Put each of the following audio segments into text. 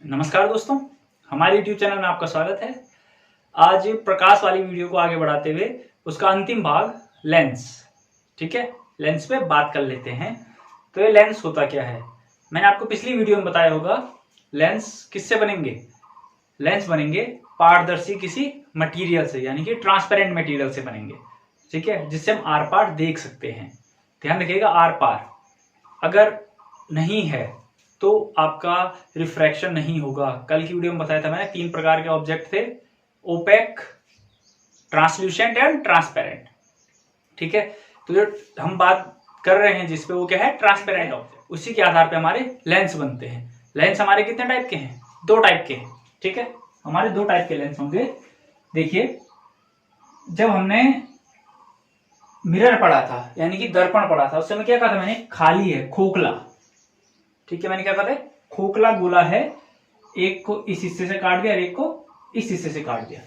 नमस्कार दोस्तों, हमारे YouTube चैनल में आपका स्वागत है। आज प्रकाश वाली वीडियो को आगे बढ़ाते हुए उसका अंतिम भाग लेंस, ठीक है, लेंस पे बात कर लेते हैं। तो ये लेंस होता क्या है? मैंने आपको पिछली वीडियो में बताया होगा लेंस किससे बनेंगे। लेंस बनेंगे पारदर्शी किसी मटेरियल से, यानी कि ट्रांसपेरेंट मटेरियल से बनेंगे, ठीक है, जिससे हम आर पार देख सकते हैं। ध्यान रखिएगा, आर पार अगर नहीं है तो आपका रिफ्रैक्शन नहीं होगा। कल की वीडियो में बताया था मैंने 3 प्रकार के ऑब्जेक्ट थे, ओपेक, ट्रांसल्यूसेंट एंड ट्रांसपेरेंट, ठीक है। तो जो हम बात कर रहे हैं जिसपे, वो क्या है? Transparent object. उसी के आधार पे हमारे लेंस बनते हैं। लेंस हमारे कितने टाइप के हैं? 2 टाइप के हैं, ठीक है। हमारे 2 टाइप के लेंस होंगे। देखिए, जब हमने मिरर पढ़ा था, यानी कि दर्पण पढ़ा था, उस समय क्या कहा था मैंने? खाली है, खोखला, ठीक है। मैंने क्या कहा था? खोखला गोला है, एक को इस हिस्से से काट दिया और एक को इस हिस्से से काट दिया,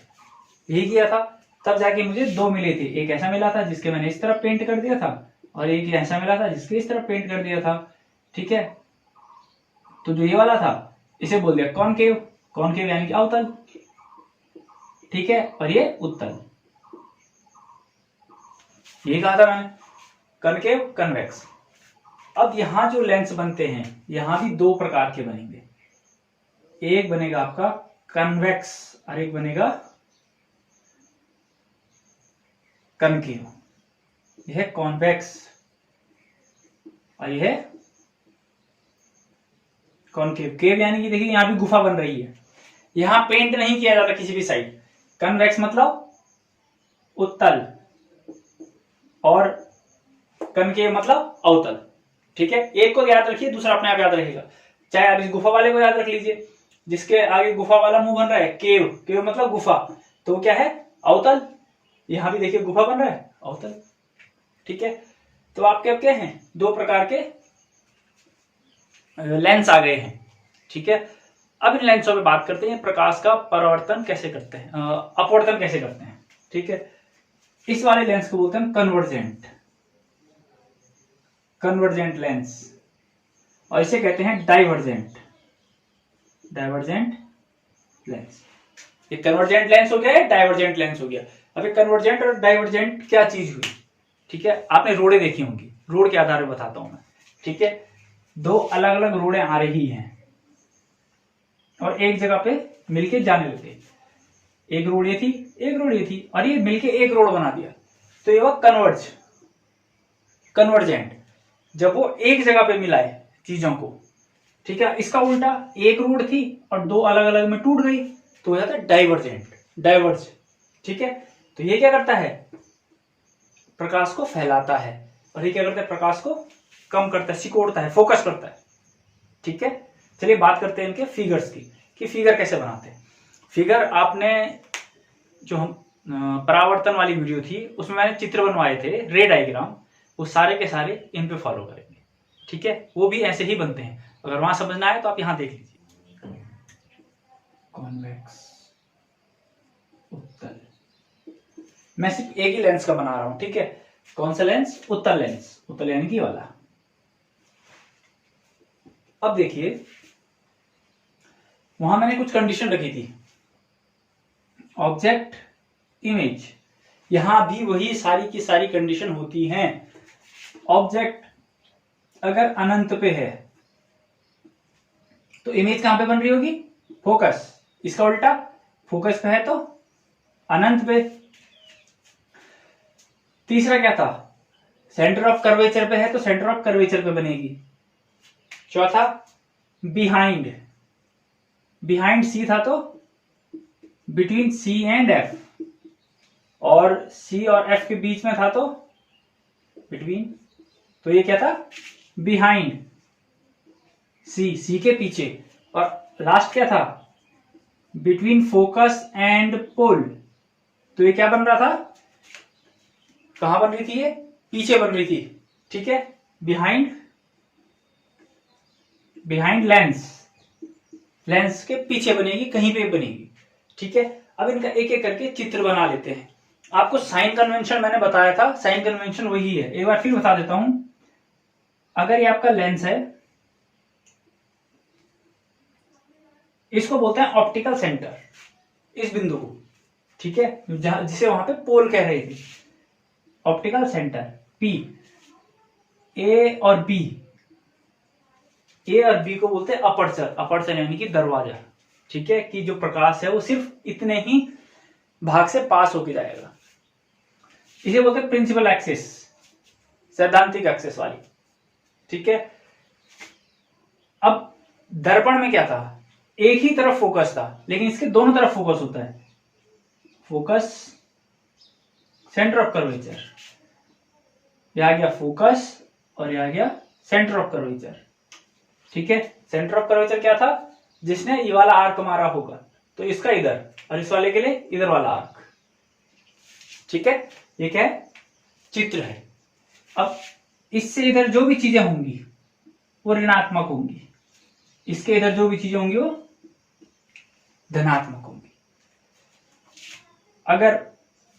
यही किया था। तब जाके मुझे 2 मिले थे। एक ऐसा मिला था जिसके मैंने इस तरफ पेंट कर दिया था, और एक ऐसा मिला था जिसके इस तरफ पेंट कर दिया था, ठीक है। तो जो ये वाला था, इसे बोल दिया कॉनकेव। कॉनकेव यानी कि अवतल, ठीक है। और ये उत्तल, ये कहा था मैंने, कनकेव, कन्वेक्स। अब यहां जो लेंस बनते हैं, यहां भी 2 प्रकार के बनेंगे। एक बनेगा आपका कन्वेक्स और एक बनेगा कनकेव। यह है कॉन्वेक्स और यह है कॉनकेव। केव यानी कि देखिए यहां भी गुफा बन रही है, यहां पेंट नहीं किया जाता किसी भी साइड। कन्वेक्स मतलब उत्तल और कनकेव मतलब अवतल, ठीक है। एक को याद रखिए, दूसरा अपने आप याद रहेगा। चाहे आप इस गुफा वाले को याद रख लीजिए, जिसके आगे गुफा वाला मुंह बन रहा है, केव। केव मतलब गुफा, तो क्या है? अवतल। यहां भी देखिए गुफा बन रहा है, अवतल, ठीक है। तो आपके अब क्या है? 2 प्रकार के लेंस आ गए हैं, ठीक है। अब इन लेंसों पे बात करते हैं, प्रकाश का परावर्तन कैसे करते हैं, अपवर्तन कैसे करते हैं, ठीक है। इस वाले लेंस को बोलते हैं कन्वर्जेंट, कन्वर्जेंट लेंस, और इसे कहते हैं डाइवर्जेंट, डाइवर्जेंट लेंस। ये कन्वर्जेंट लेंस हो गया है, डाइवर्जेंट लेंस हो गया। अब ये कन्वर्जेंट और डाइवर्जेंट क्या चीज हुई, ठीक है। आपने रोडे देखी होंगी, रोड के आधार पर बताता हूं मैं, ठीक है। 2 अलग अलग रोडें आ रही हैं और एक जगह पे मिलके जाने लगे। एक रोड ये थी, एक रोड ये थी, और ये मिलके एक रोड बना दिया, तो ये हुआ कन्वर्ज, कन्वर्जेंट। जब वो एक जगह पे मिलाए चीजों को, ठीक है। इसका उल्टा, एक रोड थी और 2 अलग अलग में टूट गई, तो हो जाता है डाइवर्जेंट, डाइवर्ज, ठीक है। तो ये क्या करता है? प्रकाश को फैलाता है, और ये क्या करता है? प्रकाश को कम करता है, सिकोड़ता है, फोकस करता है, ठीक है। चलिए बात करते हैं इनके फिगर्स की, कि फिगर कैसे बनाते हैं। फिगर आपने जो हम परावर्तन वाली वीडियो थी उसमें मैंने चित्र बनवाए थे, रे डायग्राम, वो सारे के सारे इन पे फॉलो करेंगे, ठीक है। वो भी ऐसे ही बनते हैं। अगर वहां समझना है तो आप यहां देख लीजिए। कॉन्वेक्स, उत्तल। मैं सिर्फ एक ही लेंस का बना रहा हूं, ठीक है। कौन सा लेंस? उत्तल लेंस, उत्तल यानी कि वाला। अब देखिए, वहां मैंने कुछ कंडीशन रखी थी, ऑब्जेक्ट, इमेज। यहां भी वही सारी की सारी कंडीशन होती हैं। ऑब्जेक्ट अगर अनंत पे है तो इमेज कहां पे बन रही होगी? फोकस। इसका उल्टा, फोकस पे है तो अनंत पे। तीसरा क्या था? सेंटर ऑफ कर्वेचर पे है तो सेंटर ऑफ कर्वेचर पे बनेगी। चौथा, बिहाइंड, बिहाइंड सी था तो बिटवीन सी एंड एफ, और सी और एफ के बीच में था तो बिटवीन, तो ये क्या था? बिहाइंड, सी, सी के पीछे। और लास्ट क्या था? बिटवीन फोकस एंड पोल, तो ये क्या बन रहा था? कहां बन रही थी ये? पीछे बन रही थी, ठीक है। बिहाइंड, बिहाइंड लेंस, लेंस के पीछे बनेगी, कहीं पे बनेगी, ठीक है। अब इनका एक एक करके चित्र बना लेते हैं। आपको साइन कन्वेंशन मैंने बताया था, साइन कन्वेंशन वही है, एक बार फिर बता देता हूं। अगर ये आपका लेंस है, इसको बोलते हैं ऑप्टिकल सेंटर, इस बिंदु को, ठीक है, जिसे वहां पे पोल कह रहे थे। ऑप्टिकल सेंटर पी, ए और बी को बोलते हैं अपर्चर, अपर्चर यानी कि दरवाजा, ठीक है, कि जो प्रकाश है वो सिर्फ इतने ही भाग से पास होके जाएगा। इसे बोलते हैं प्रिंसिपल एक्सिस, सैद्धांतिक एक्सिस वाली, ठीक है। अब दर्पण में क्या था, एक ही तरफ फोकस था, लेकिन इसके दोनों तरफ फोकस होता है। फोकस, सेंटर ऑफ कर्वेचर, यह आ गया फोकस और यह आ गया सेंटर ऑफ कर्वेचर, ठीक है। सेंटर ऑफ कर्वेचर क्या था, जिसने ये वाला आर्क मारा होगा, तो इसका इधर, और इस वाले के लिए इधर वाला आर्क, ठीक है। ये क्या है, चित्र है। अब इससे इधर जो भी चीजें होंगी वो ऋणात्मक होंगी, इसके इधर जो भी चीजें होंगी वो धनात्मक होंगी। अगर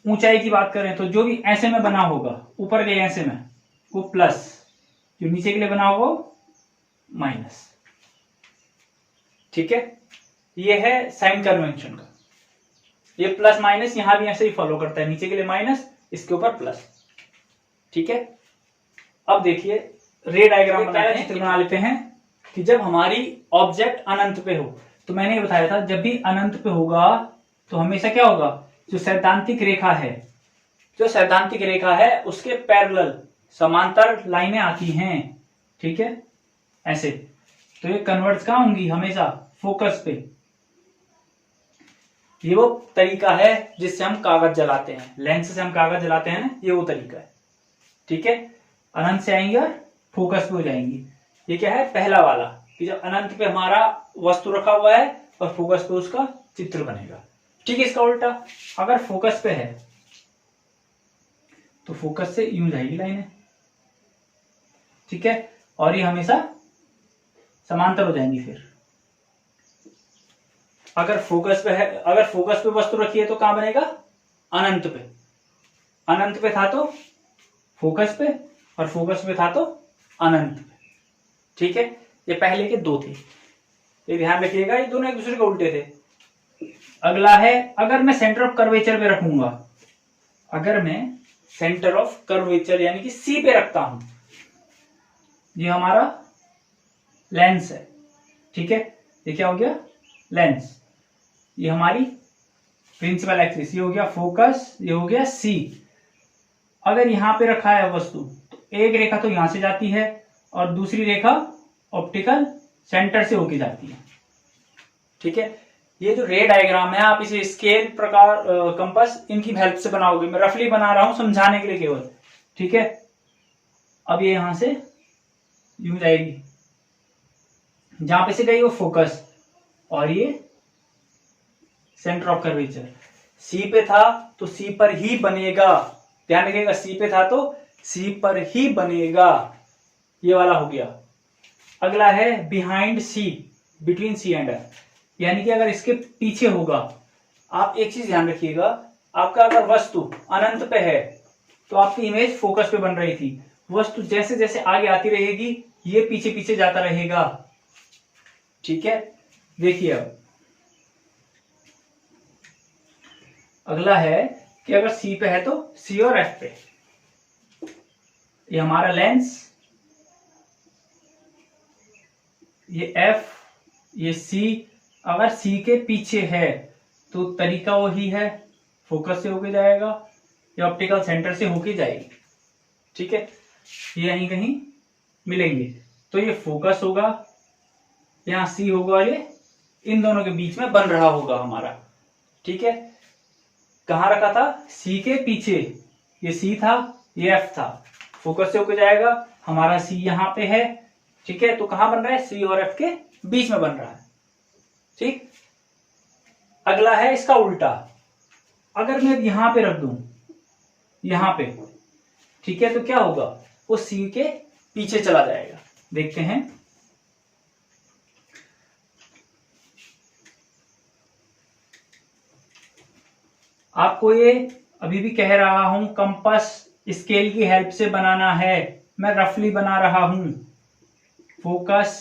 ऊंचाई की बात करें तो जो भी ऐसे में बना होगा ऊपर के ऐसे में वो प्लस, जो नीचे के लिए बना होगा वो माइनस, ठीक है। ये है साइन कन्वेंशन का, ये प्लस माइनस यहां भी ऐसे ही फॉलो करता है, नीचे के लिए माइनस, इसके ऊपर प्लस, ठीक है। अब देखिए रे डायग्राम बनाते हैं, चित्र बना लेते हैं कि जब हमारी ऑब्जेक्ट अनंत पे हो, तो मैंने ये बताया था जब भी अनंत पे होगा तो हमेशा क्या होगा, जो सैद्धांतिक रेखा है, जो सैद्धांतिक रेखा है उसके पैरेलल समांतर लाइनें आती हैं, ठीक है, ऐसे। तो ये कन्वर्ट्स कहां होंगी, हमेशा फोकस पे। ये वो तरीका है जिससे हम कागज जलाते हैं, लेंस से हम कागज जलाते हैं ना, ये वो तरीका है, ठीक है। अनंत से आएंगे और फोकस पे हो जाएंगी। ये क्या है, पहला वाला, कि जब अनंत पे हमारा वस्तु रखा हुआ है और फोकस पे उसका चित्र बनेगा, ठीक है। इसका उल्टा, अगर फोकस पे है तो फोकस से यूं जाएगी लाइनें, ठीक है, और ये हमेशा समांतर हो जाएंगी। फिर अगर फोकस पे है, अगर फोकस पे वस्तु रखी है तो कहां बनेगा, अनंत पे, अनंत पे था तो फोकस पे, और फोकस पे था तो अनंत पे, ठीक है। ये पहले के दो थे, ये ध्यान रखिएगा, ये दोनों एक दूसरे के उल्टे थे। अगला है, अगर मैं सेंटर ऑफ कर्वेचर पे रखूंगा, अगर मैं सेंटर ऑफ कर्वेचर यानी कि सी पे रखता हूं, ये हमारा लेंस है, ठीक है। ये क्या हो गया, लेंस। ये हमारी प्रिंसिपल एक्सिस, ये हो गया फोकस, ये हो गया सी। अगर यहां पे रखा है वस्तु तो एक रेखा तो यहां से जाती है और दूसरी रेखा ऑप्टिकल सेंटर से होके जाती है, ठीक है। ये जो रे डायग्राम है आप इसे स्केल प्रकार कंपास इनकी हेल्प से बनाओगे, मैं रफली बना रहा हूं समझाने के लिए केवल, ठीक है। अब ये यहां से यूं जाएगी, जहां पे से गई वो फोकस, और ये सेंटर ऑफ कर्वेचर। सी पे था तो सी पर ही बनेगा, ध्यान रखिएगा, सी पे था तो सी पर ही बनेगा, ये वाला हो गया। अगला है behind C, between C and F, यानी कि अगर इसके पीछे होगा। आप एक चीज ध्यान रखिएगा, आपका अगर वस्तु अनंत पे है तो आपकी इमेज फोकस पे बन रही थी, वस्तु जैसे जैसे आगे आती रहेगी ये पीछे पीछे जाता रहेगा, ठीक है। देखिए अब अगला है कि अगर सी पे है तो सी और एफ पे, ये हमारा लेंस, ये एफ, ये सी। अगर सी के पीछे है तो तरीका वही है, फोकस से होके जाएगा या ऑप्टिकल सेंटर से होके जाएगी, ठीक है। ये यहीं कहीं मिलेंगे, तो ये फोकस होगा, यहां सी होगा और ये इन दोनों के बीच में बन रहा होगा हमारा, ठीक है। कहां रखा था, सी के पीछे, ये सी था, ये एफ था, फोकस से होके जाएगा, हमारा सी यहां पे है, ठीक है। तो कहां बन रहा है, सी और एफ के बीच में बन रहा है, ठीक। अगला है इसका उल्टा, अगर मैं यहां पे रख दूं, यहां पे, ठीक है, तो क्या होगा, वो सी के पीछे चला जाएगा। देखते हैं, आपको ये अभी भी कह रहा हूं, कंपास स्केल की हेल्प से बनाना है, मैं रफली बना रहा हूं। फोकस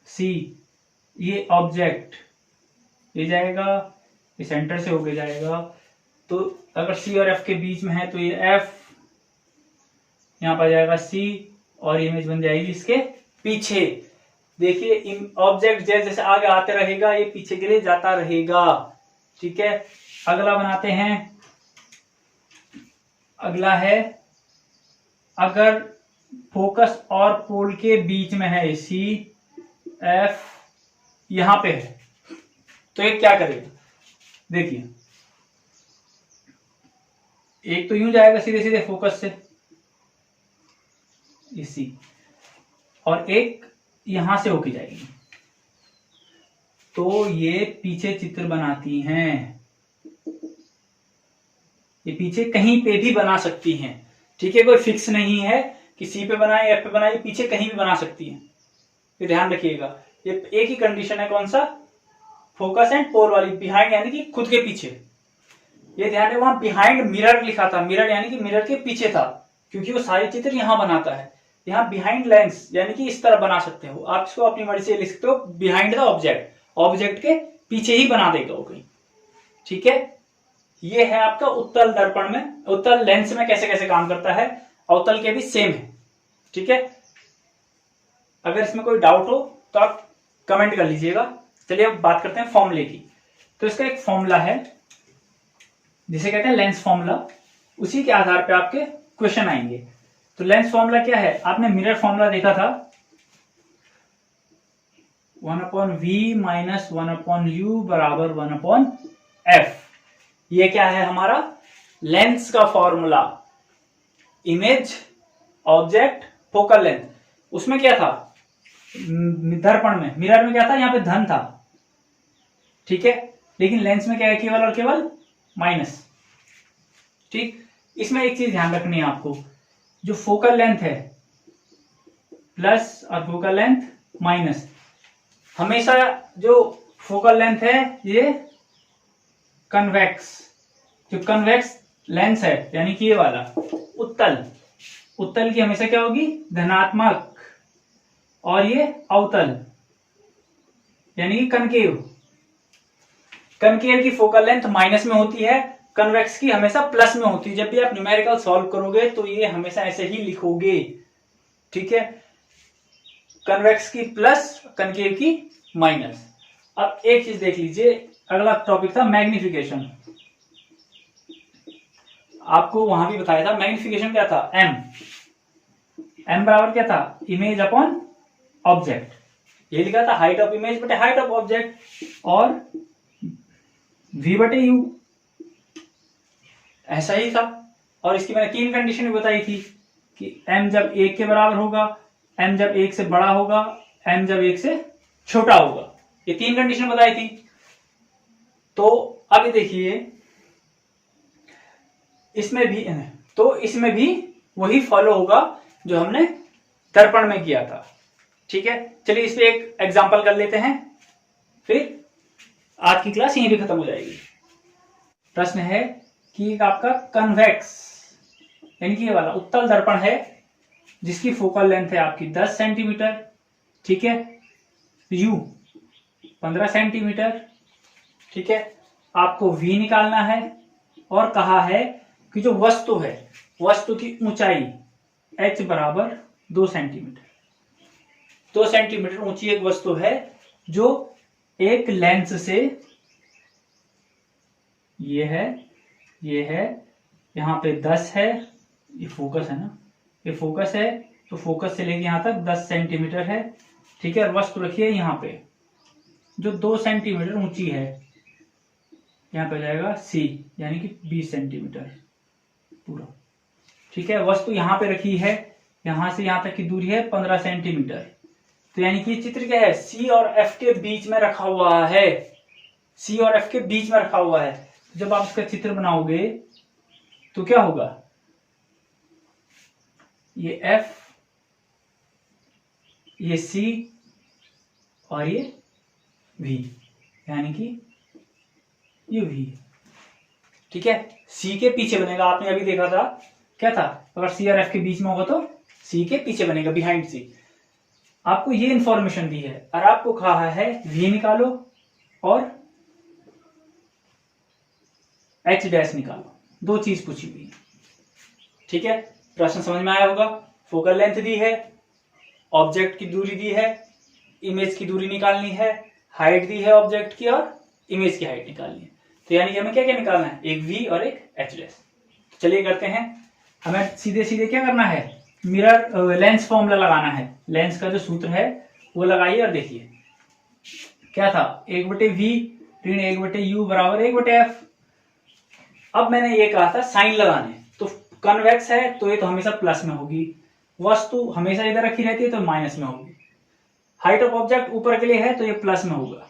सी, ये ऑब्जेक्ट, ये जाएगा, ये सेंटर से होके जाएगा। तो अगर सी और एफ के बीच में है तो ये एफ, यहाँ पर जाएगा सी, और इमेज बन जाएगी इसके पीछे। देखिए ऑब्जेक्ट जैसे जैसे आगे आते रहेगा ये पीछे के लिए जाता रहेगा। ठीक है, अगला बनाते हैं। अगला है, अगर फोकस और पोल के बीच में है सी एफ, यहां पे है, तो ये क्या करेगा? देखिए, एक तो यूं जाएगा सीधे सीधे फोकस से इसी, और एक यहां से होके जाएगी। तो ये पीछे चित्र बनाती हैं, ये पीछे कहीं पे भी बना सकती हैं। ठीक है, कोई फिक्स नहीं है कि सी पे बनाए एफ पे बनाए, पीछे कहीं भी बना सकती हैं। ये ध्यान रखिएगा। ये एक ही कंडीशन है, कौन सा? फोकस एंड पोल वाली, बिहाइंड यानी कि खुद के पीछे। ये ध्यान है, वहां बिहाइंड मिरर लिखा था, मिरर यानी कि मिरर के पीछे था, क्योंकि वो सारे चित्र यहां बनाता है। यहाँ बिहाइंड लेंस यानी कि इस तरह बना सकते हो आप, इसको अपनी मर्जी से लिख सकते हो, बिहाइंड द ऑब्जेक्ट, ऑब्जेक्ट के पीछे ही बना देगा वो कहीं। ठीक है, ये है आपका उत्तल दर्पण में, उत्तल लेंस में कैसे कैसे काम करता है। अवतल के भी सेम है। ठीक है, अगर इसमें कोई डाउट हो तो आप कमेंट कर लीजिएगा। चलिए अब बात करते हैं फॉर्मूले की। तो इसका एक फॉर्मूला है जिसे कहते हैं लेंस फॉर्मूला, उसी के आधार पे आपके क्वेश्चन आएंगे। तो लेंस फॉर्मूला क्या है? आपने मिरर फॉर्मूला देखा था, 1/v माइनस 1/u बराबर 1/f। ये क्या है? हमारा लेंस का formula. Image, object, focal length. उसमें क्या था? दर्पण में, मिरर में क्या था? यहाँ पे धन था। ठीक है, लेकिन लेंस में क्या है? केवल और केवल माइनस। ठीक, इसमें एक चीज ध्यान रखनी है आपको, जो फोकल लेंथ है प्लस और फोकल लेंथ माइनस, हमेशा जो फोकल लेंथ है ये कन्वेक्स, जो कन्वेक्स लेंस है यानी कि ये वाला उत्तल, उत्तल की हमेशा क्या होगी? धनात्मक। और ये अवतल यानी कि कनकेव, कनकेव की फोकल लेंथ माइनस में होती है, कन्वेक्स की हमेशा प्लस में होती है। जब भी आप न्यूमेरिकल सॉल्व करोगे तो ये हमेशा ऐसे ही लिखोगे। ठीक है, कन्वेक्स की प्लस, कनकेव की माइनस। अब एक चीज देख लीजिए, अगला टॉपिक था मैग्निफिकेशन। आपको वहां भी बताया था मैग्निफिकेशन क्या था? एम बराबर क्या था? Image upon object. ये लिखा था हाइट ऑफ इमेज बटे हाइट ऑफ ऑब्जेक्ट, और v बटे u, ऐसा ही था। और इसकी मैंने तीन कंडीशन भी बताई थी कि m जब 1 के बराबर होगा, m जब 1 से बड़ा होगा, m जब 1 से छोटा होगा। ये तीन कंडीशन बताई थी। तो अभी देखिए इसमें भी, तो इसमें भी वही फॉलो होगा जो हमने दर्पण में किया था। ठीक है, चलिए इस पे एक एग्जांपल कर लेते हैं, फिर आज की क्लास यहीं भी खत्म हो जाएगी। प्रश्न है कि आपका कन्वेक्स यानी कि ये वाला उत्तल दर्पण है जिसकी फोकल लेंथ है आपकी 10 सेंटीमीटर। ठीक है, u 15 सेंटीमीटर। ठीक है, आपको v निकालना है, और कहा है कि जो वस्तु है, वस्तु की ऊंचाई h बराबर 2 सेंटीमीटर। 2 सेंटीमीटर ऊंची एक वस्तु है जो एक लेंस से, ये है, यहां पे 10 है, ये फोकस है ना, ये फोकस है, तो फोकस से लेके यहां तक 10 सेंटीमीटर है। ठीक है, और वस्तु रखिए यहां पे जो 2 सेंटीमीटर ऊंची है, यहां पे जाएगा c यानी कि 20 सेंटीमीटर पूरा। ठीक है, वस्तु यहां पे रखी है, यहां से यहां तक की दूरी है 15 सेंटीमीटर। तो यानी कि चित्र क्या है? C और F के बीच में रखा हुआ है, C और F के बीच में रखा हुआ है। जब आप इसका चित्र बनाओगे तो क्या होगा? ये F, ये C और ये V, यानी कि ये V। ठीक है, C के पीछे बनेगा। आपने अभी देखा था क्या था? अगर C और F के बीच में होगा तो C के पीछे बनेगा, बिहाइंड C। आपको ये इंफॉर्मेशन दी है और आपको कहा है V निकालो और एच डैश निकालो, दो चीज पूछी हुई है। ठीक है, प्रश्न समझ में आया होगा। फोकल लेंथ दी है, ऑब्जेक्ट की दूरी दी है, इमेज की दूरी निकालनी है, हाइट दी है ऑब्जेक्ट की और इमेज की हाइट निकालनी है। तो यानी कि हमें क्या क्या निकालना है, एक वी और एक एच डैश। तो चलिए करते हैं। हमें सीधे सीधे क्या करना है, मिरर लेंस फॉर्मूला लगाना है। लेंस का जो सूत्र है वो लगाइए और देखिए क्या था, 1/v ऋण 1/u बराबर 1/f। अब मैंने ये कहा था साइन लगाने, तो कन्वेक्स है तो ये तो हमेशा प्लस में होगी, वस्तु हमेशा इधर रखी रहती है तो माइनस में होगी, हाइट ऑफ ऑब्जेक्ट ऊपर के लिए है तो ये प्लस में होगा।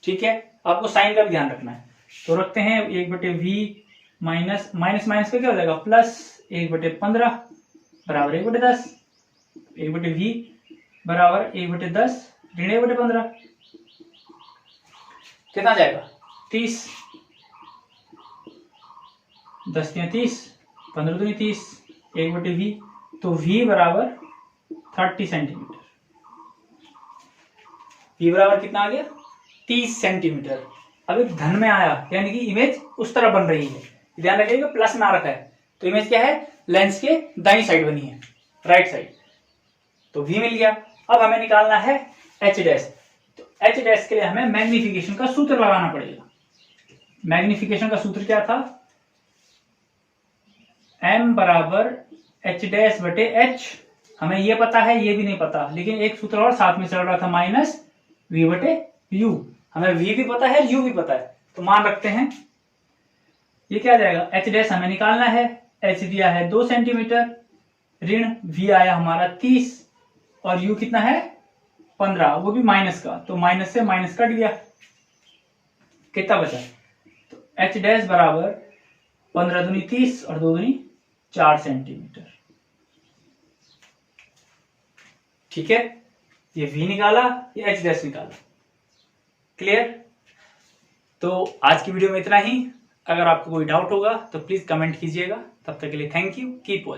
ठीक है, आपको साइन का भी ध्यान रखना है। तो रखते हैं 1/v माइनस माइनस माइनस पे क्या हो जाएगा प्लस 1/15 बराबर 1/10, 1/v बराबर 1/10 ऋण 1/15 कितना जाएगा 30, 10 × 30, 15 × 30, 1/v, तो v बराबर 30 सेंटीमीटर। v बराबर कितना आ गया 30 सेंटीमीटर। अब एक धन में आया यानी कि इमेज उस तरह बन रही है, ध्यान रखिएगा प्लस में आ रखा है, तो इमेज क्या है लेंस के दाईं साइड बनी है, राइट साइड। तो v मिल गया। अब हमें निकालना है एच डैश। तो एच डैश के लिए हमें मैग्निफिकेशन का सूत्र लगाना पड़ेगा। मैग्निफिकेशन का सूत्र क्या था, m बराबर एच डैश बटे एच। हमें ये पता है, ये भी नहीं पता, लेकिन एक सूत्र और साथ में चल रहा था माइनस v बटे u। हमें v भी पता है, u भी पता है, तो मान रखते हैं। ये क्या आ जाएगा, एच डैश हमें निकालना है, h दिया है 2 सेंटीमीटर, ऋण v आया हमारा 30 और u कितना है 15, वो भी माइनस का, तो माइनस से माइनस कट गया, कितना बचा, तो एच डैश बराबर 15 दूनी 30 और 2 दूनी 4 सेंटीमीटर। ठीक है, ये v निकाला, ये एच डैश निकाला। क्लियर। तो आज की वीडियो में इतना ही। अगर आपको कोई डाउट होगा तो प्लीज कमेंट कीजिएगा। तब तक के लिए थैंक यू, कीप वॉचिंग।